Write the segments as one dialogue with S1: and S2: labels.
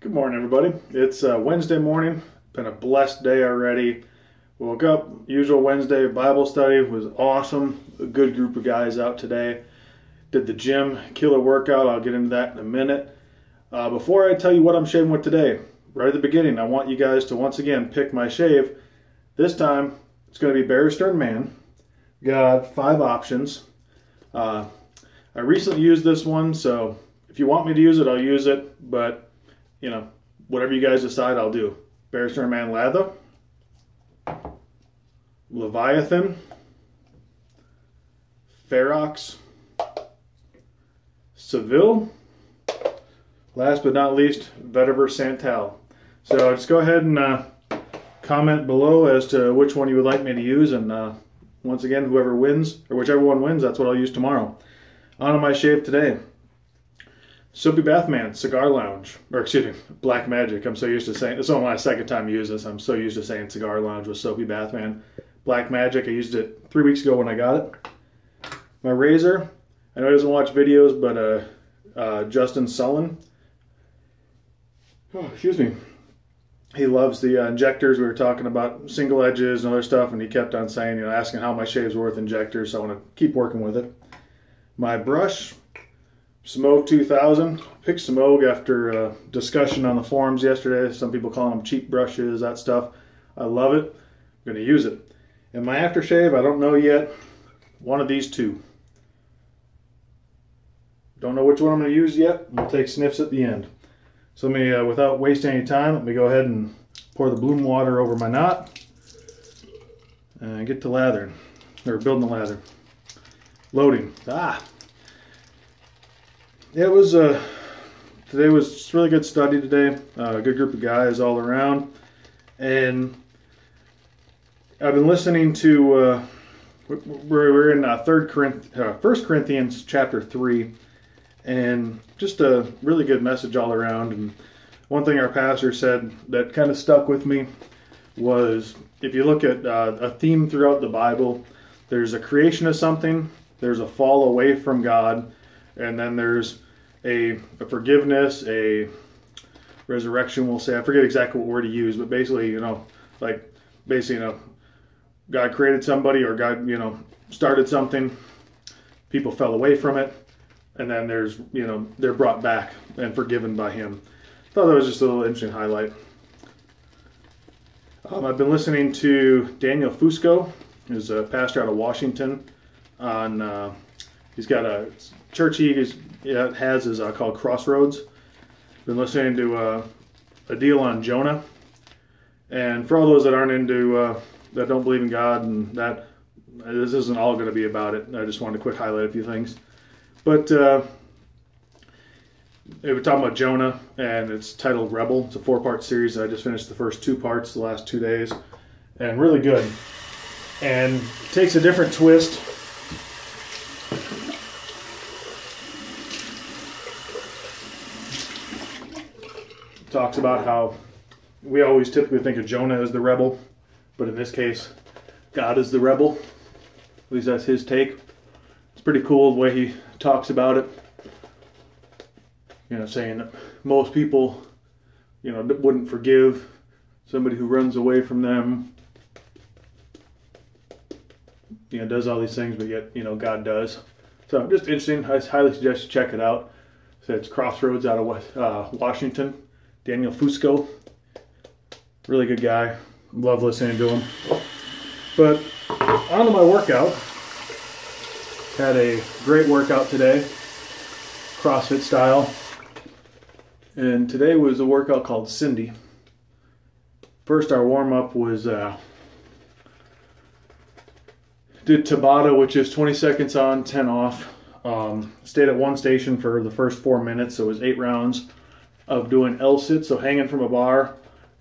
S1: Good morning, everybody. It's Wednesday morning. Been a blessed day already. Woke up, usual Wednesday Bible study was awesome. A good group of guys out today. Did the gym, killer workout. I'll get into that in a minute. Before I tell you what I'm shaving with today, right at the beginning, I want you guys to once again pick my shave. This time, it's going to be Barrister and Man. Got 5 options. I recently used this one, so if you want me to use it, I'll use it, but you know, whatever you guys decide, I'll do. Barrister and Man Lather, Leviathan, Ferox, Seville, last but not least, Vetiver Santal. So just go ahead and comment below as to which one you would like me to use, and once again, whoever wins, or whichever one wins, that's what I'll use tomorrow. On to my shave today. Soapy Bathman Cigar Lounge, or excuse me, Black Magic. I'm so used to saying, it's only my second time to use this. I'm so used to saying Cigar Lounge with Soapy Bathman Black Magic. I used it 3 weeks ago when I got it. My razor, I know he doesn't watch videos, but Justin Sullen, excuse me, he loves the injectors. We were talking about single edges and other stuff, and he kept on saying, you know, asking how my shave's worth injectors, so I want to keep working with it. My brush, Smoke 2000. Picked Smoke after a discussion on the forums yesterday. Some people calling them cheap brushes, that stuff. I love it. I'm going to use it. And my aftershave, I don't know yet. One of these two. Don't know which one I'm going to use yet. We'll take sniffs at the end. So let me, without wasting any time, let me go ahead and pour the bloom water over my knot and get to lathering, or building the lather. Loading. It was today was really good study today. A good group of guys all around, and I've been listening to. We're in 1 Corinthians chapter 3, and just a really good message all around. And one thing our pastor said that kind of stuck with me was, if you look at a theme throughout the Bible, there's a creation of something, there's a fall away from God, and then there's a forgiveness, a resurrection, we'll say. I forget exactly what word to use, but basically, you know, God created somebody, or God, you know, started something, people fell away from it, and then there's, you know, they're brought back and forgiven by Him. Thought that was just a little interesting highlight. I've been listening to Daniel Fusco, who's a pastor out of Washington. He's got a church he has is called Crossroads. Been listening to a deal on Jonah, and for all those that aren't into that don't believe in God, and that this isn't all going to be about it. I just wanted to quick highlight a few things, but they were talking about Jonah, and it's titled Rebel. It's a 4-part series. I just finished the first 2 parts the last 2 days, and really good, and takes a different twist. Talks about how we always typically think of Jonah as the rebel, but in this case, God is the rebel. At least that's his take. It's pretty cool the way he talks about it. You know, saying that most people, you know, wouldn't forgive somebody who runs away from them. You know, does all these things, but yet, you know, God does. So just interesting. I highly suggest you check it out. So it's Crossroads out of Washington. Daniel Fusco, really good guy. Love listening to him. But on to my workout. Had a great workout today, CrossFit style. And today was a workout called Cindy. First, our warm-up was did Tabata, which is 20 seconds on, 10 off. Stayed at one station for the first 4 minutes, so it was 8 rounds of doing L-sit, so hanging from a bar,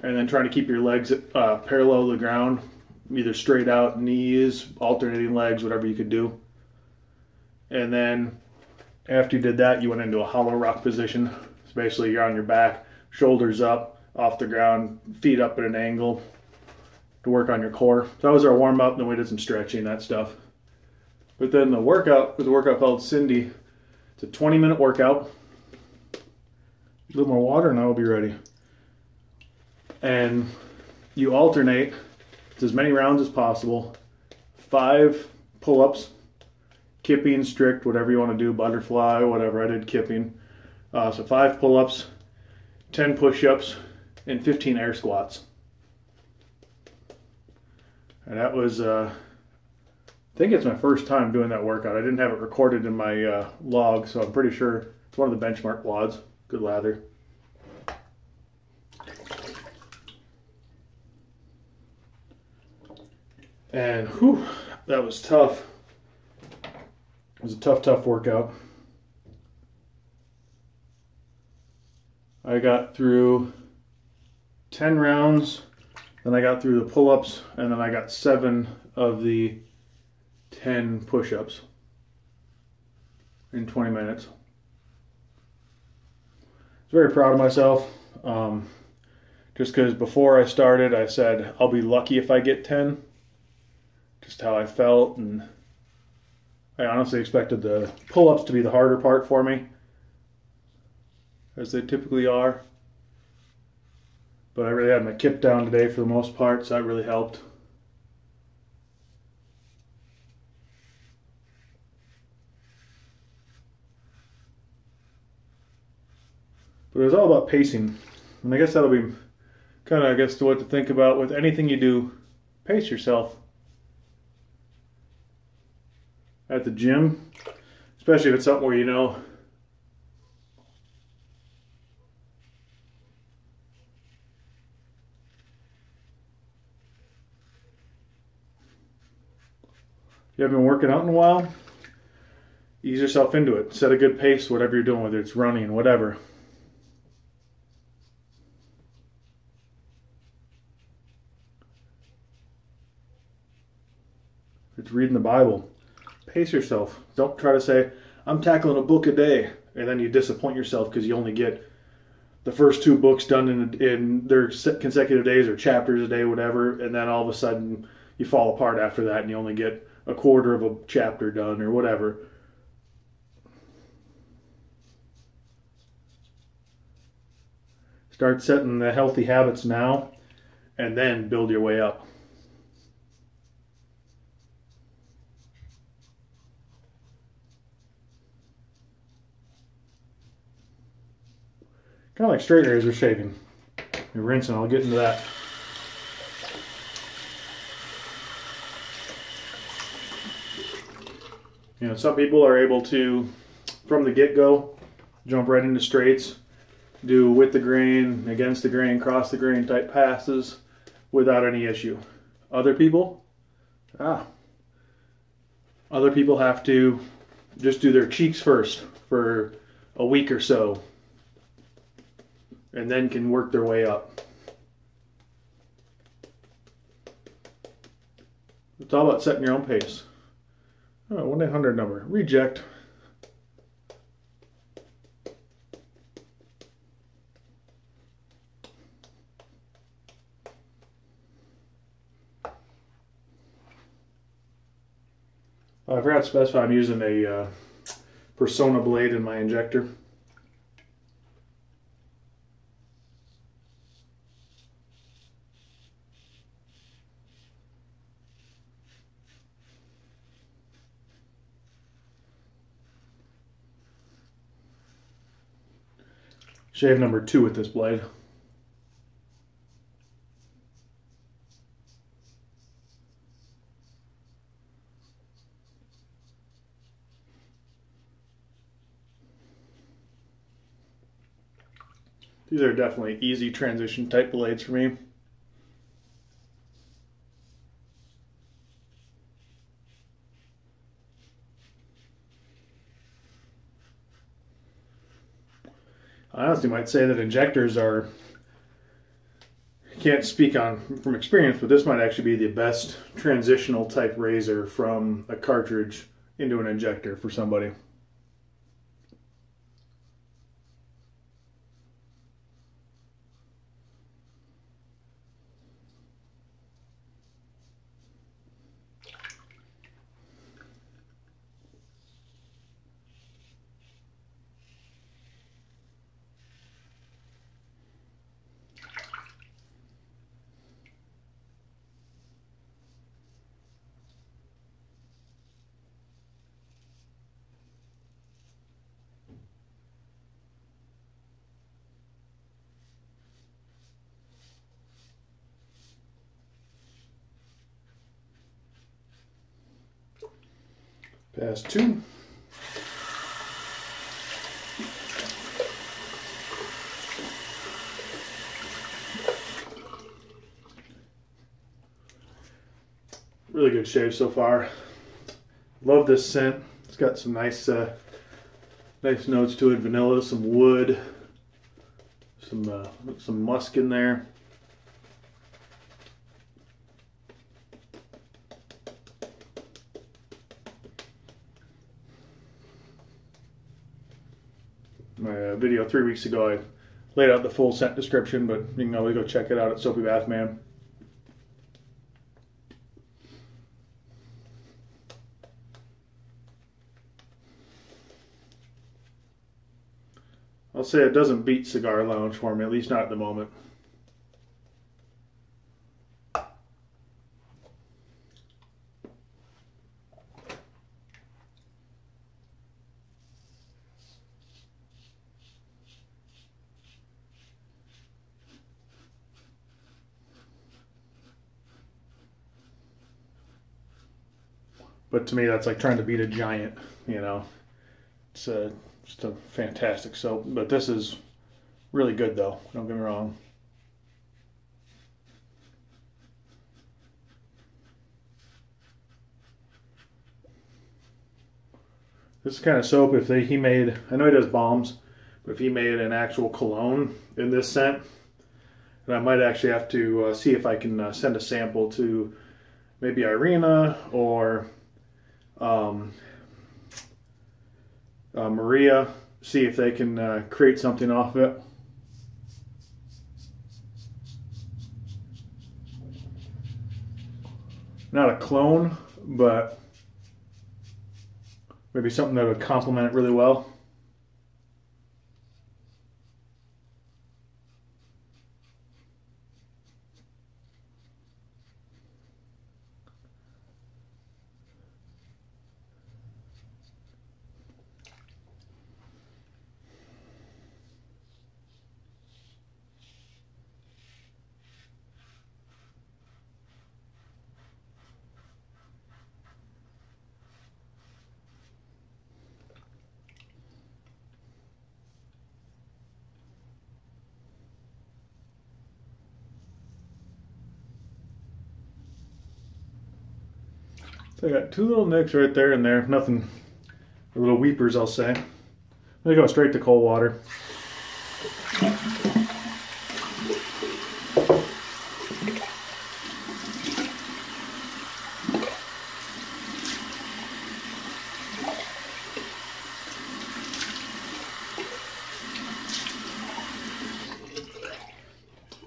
S1: and then trying to keep your legs parallel to the ground, either straight out, knees, alternating legs, whatever you could do. And then after you did that, you went into a hollow rock position. So basically you're on your back, shoulders up, off the ground, feet up at an angle to work on your core. So that was our warm-up, then we did some stretching, that stuff. But then the workout was a workout called Cindy. It's a 20-minute workout. A little more water and I will be ready. And you alternate to as many rounds as possible. 5 pull-ups, kipping, strict, whatever you want to do, butterfly, whatever. I did kipping. So 5 pull-ups, 10 push-ups, and 15 air squats. And that was, I think it's my first time doing that workout. I didn't have it recorded in my log, so I'm pretty sure it's one of the benchmark wads. Good lather. And whew, that was tough. It was a tough workout. I got through 10 rounds, then I got through the pull-ups, and then I got 7 of the 10 push-ups in 20 minutes. I was very proud of myself. Just because before I started, I said, I'll be lucky if I get 10. Just how I felt, and I honestly expected the pull-ups to be the harder part for me, as they typically are. But I really had my kip down today for the most part, so that really helped. But it was all about pacing. And I guess that'll be kind of, what to think about with anything you do. Pace yourself. At the gym, especially if it's something where you know you haven't been working out in a while, ease yourself into it. Set a good pace, whatever you're doing, whether it's running, whatever. If it's reading the Bible, pace yourself. Don't try to say, I'm tackling a book a day, and then you disappoint yourself because you only get the first 2 books done in their consecutive days or chapters a day, whatever, and then all of a sudden you fall apart after that and you only get a quarter of a chapter done or whatever. Start setting the healthy habits now and then build your way up. Kind of like straight razor shaving. You're rinsing, I'll get into that. You know, some people are able to, from the get-go, jump right into straights, do with the grain, against the grain, cross the grain type passes without any issue. Other people have to just do their cheeks first for a week or so, and then can work their way up. It's all about setting your own pace. Oh, 1-800 number. Reject. Oh, I forgot to specify I'm using a Persona blade in my injector. Shave number 2 with this blade. These are definitely easy transition type blades for me. I honestly might say that injectors are, can't speak on from experience, but this might actually be the best transitional type razor from a cartridge into an injector for somebody. Pass 2. Really good shave so far. Love this scent. It's got some nice nice notes to it. Vanilla, some wood, some musk in there. My video 3 weeks ago, I laid out the full scent description, but you can always go check it out at Soapy Bathman. I'll say it doesn't beat Cigar Lounge for me, at least not at the moment. But to me, that's like trying to beat a giant, you know. It's just a fantastic soap. But this is really good, though. Don't get me wrong. This is kind of soap if he made, I know he does balms, but if he made an actual cologne in this scent, and I might actually have to see if I can send a sample to maybe Irina or Maria, see if they can create something off of it. Not a clone, but maybe something that would complement it really well. So I got 2 little nicks right there and there. Nothing, little weepers, I'll say. They go straight to cold water.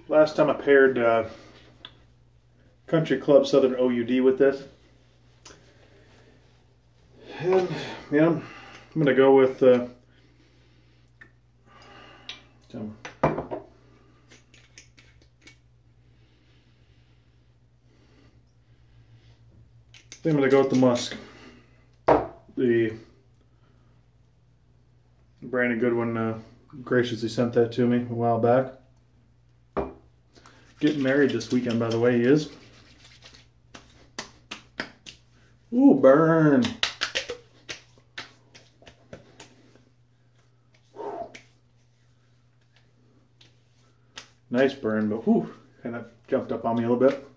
S1: Last time I paired Country Club Southern OUD with this. And yeah, I'm going to go with I think I'm going to go with the musk. The Brandon Goodwin graciously sent that to me a while back. Getting married this weekend, by the way, he is. Ooh, burn. Nice burn, but whew, kind of jumped up on me a little bit.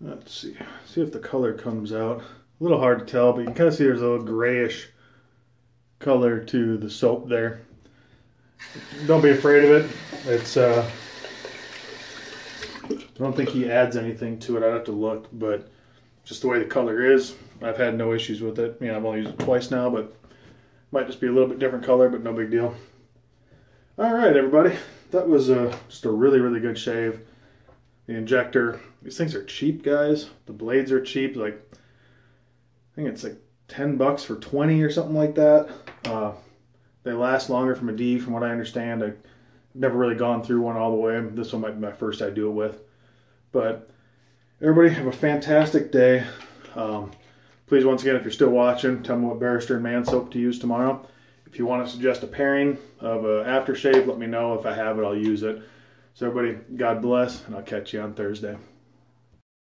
S1: Let's see if the color comes out. A little hard to tell, but you can kind of see there's a little grayish color to the soap there. Don't be afraid of it. It's I don't think he adds anything to it. I'd have to look, but just the way the color is, I've had no issues with it. You know, I've only used it twice now, but it might just be a little bit different color, but no big deal. All right, everybody. That was just a really, really good shave. The injector, these things are cheap, guys. The blades are cheap. Like, I think it's like 10 bucks for 20 or something like that. They last longer from a D, from what I understand. I've never really gone through one all the way. This one might be my first I do it with. But everybody have a fantastic day. Please, once again, if you're still watching, tell me what Barrister and Man soap to use tomorrow. If you want to suggest a pairing of an aftershave, let me know. If I have it, I'll use it. So everybody, God bless, and I'll catch you on Thursday.